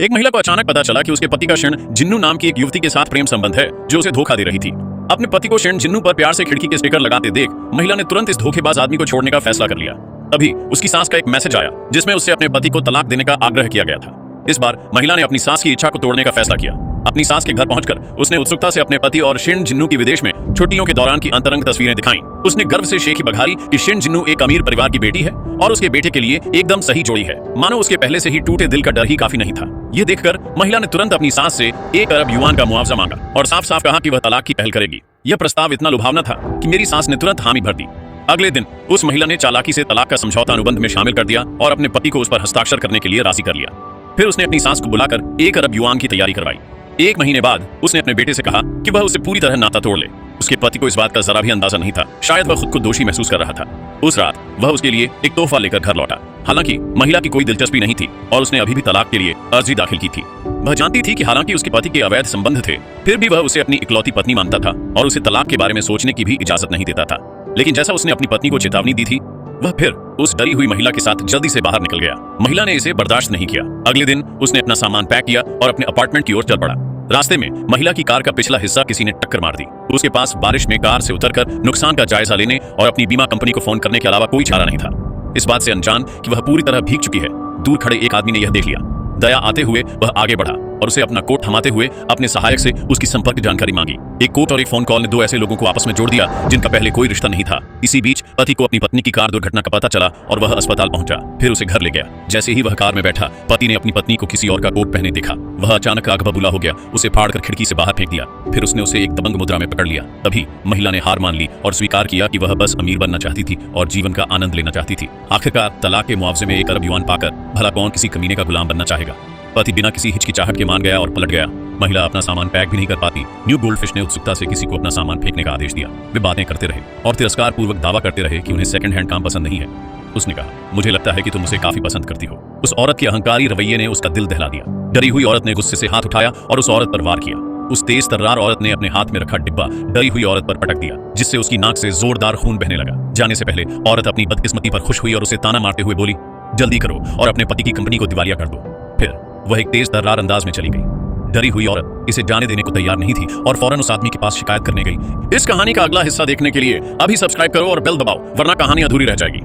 एक महिला को अचानक पता चला कि उसके पति का क्षण जिन्नू नाम की एक युवती के साथ प्रेम संबंध है जो उसे धोखा दे रही थी। अपने पति को क्षण जिन्नू पर प्यार से खिड़की के स्टिकर लगाते देख महिला ने तुरंत इस धोखेबाज आदमी को छोड़ने का फैसला कर लिया। तभी उसकी सास का एक मैसेज आया जिसमें उससे अपने पति को तलाक देने का आग्रह किया गया था। इस बार महिला ने अपनी सास की इच्छा को तोड़ने का फैसला किया। अपनी सास के घर पहुंचकर उसने उत्सुकता से अपने पति और शिन जिन्नू की विदेश में छुट्टियों के दौरान की अंतरंग तस्वीरें दिखाईं। उसने गर्व से शेखी बघारी कि शिन जिन्नू एक अमीर परिवार की बेटी है और उसके बेटे के लिए एकदम सही जोड़ी है। मानो उसके पहले से ही टूटे दिल का डर ही काफी नहीं था। ये देखकर महिला ने तुरंत अपनी सास से 1 अरब युआन का मुआवजा मांगा और साफ साफ कहा कि वह तलाक की पहल करेगी। यह प्रस्ताव इतना लुभावना था कि मेरी सास ने तुरंत हामी भर दी। अगले दिन उस महिला ने चालाकी से तलाक का समझौता अनुबंध में शामिल कर दिया और अपने पति को उस पर हस्ताक्षर करने के लिए राजी कर लिया। फिर उसने अपनी सास को बुलाकर 1 अरब युआन की तैयारी करवाई। 1 महीने बाद उसने अपने बेटे से कहा कि वह उसे पूरी तरह नाता तोड़ ले। उसके पति को इस बात का जरा भी अंदाजा नहीं था। शायद वह खुद को दोषी महसूस कर रहा था। उस रात वह उसके लिए एक तोहफा लेकर घर लौटा। हालांकि महिला की कोई दिलचस्पी नहीं थी और उसने अभी भी तलाक के लिए अर्जी दाखिल की थी। वह जानती थी कि हालांकि उसके पति के अवैध संबंध थे, फिर भी वह उसे अपनी इकलौती पत्नी मानता था और उसे तलाक के बारे में सोचने की भी इजाजत नहीं देता था। लेकिन जैसा उसने अपनी पत्नी को चेतावनी दी थी, वह फिर उस डरी हुई महिला के साथ जल्दी से बाहर निकल गया। महिला ने इसे बर्दाश्त नहीं किया। अगले दिन उसने अपना सामान पैक किया और अपने अपार्टमेंट की ओर चल पड़ा। रास्ते में महिला की कार का पिछला हिस्सा किसी ने टक्कर मार दी। उसके पास बारिश में कार से उतरकर नुकसान का जायजा लेने और अपनी बीमा कंपनी को फोन करने के अलावा कोई चारा नहीं था। इस बात से अनजान कि वह पूरी तरह भीग चुकी है, दूर खड़े एक आदमी ने यह देख लिया। दया आते हुए वह आगे बढ़ा और उसे अपना कोट थमाते हुए अपने सहायक से उसकी संपर्क जानकारी मांगी। एक कोट और एक फोन कॉल ने 2 ऐसे लोगों को आपस में जोड़ दिया जिनका पहले कोई रिश्ता नहीं था। इसी बीच पति को अपनी पत्नी की कार दुर्घटना का पता चला और वह अस्पताल पहुंचा, फिर उसे घर ले गया। जैसे ही वह कार में बैठा, पति ने अपनी पत्नी को किसी और का कोट पहने देखा। वह अचानक आग बबूला हो गया, उसे फाड़कर खिड़की से बाहर फेंक दिया। फिर उसने उसे एक दबंग मुद्रा में पकड़ लिया। तभी महिला ने हार मान ली और स्वीकार किया कि वह बस अमीर बनना चाहती थी और जीवन का आनंद लेना चाहती थी। आखिरकार तलाक के मुआवजे में 1 अरब युआन पाकर भला कौन किसी कमीने का गुलाम बनना चाहेगा। पति बिना किसी हिचकिचाहट के मान गया और पलट गया। महिला अपना सामान पैक भी नहीं कर पाती। न्यू गोल्डफिश ने उत्सुकता से किसी को अपना सामान फेंकने का आदेश दिया। वे बातें करते रहे और तिरस्कार पूर्वक दावा करते रहे कि उन्हें सेकंड हैंड काम पसंद नहीं है। उसने कहा, मुझे लगता है कि तुम उसे काफी पसंद करती हो। उस औरत के अहंकारी रवैये ने उसका दिल दहला दिया। डरी हुई औरत ने गुस्से से हाथ उठाया और उस औरत पर वार किया। उस तेज तर्रार औरत ने अपने हाथ में रखा डिब्बा डरी हुई औरत पर पटक दिया, जिससे उसकी नाक से जोरदार खून बहने लगा। जाने से पहले औरत अपनी बदकिस्मती पर खुश हुई और उसे ताना मारते हुए बोली, जल्दी करो और अपने पति की कंपनी को दिवालिया कर दो। फिर वह एक तेज तर्रार अंदाज में चली गई। डरी हुई औरत इसे जाने देने को तैयार नहीं थी और फौरन उस आदमी के पास शिकायत करने गई। इस कहानी का अगला हिस्सा देखने के लिए अभी सब्सक्राइब करो और बेल दबाओ, वरना कहानी अधूरी रह जाएगी।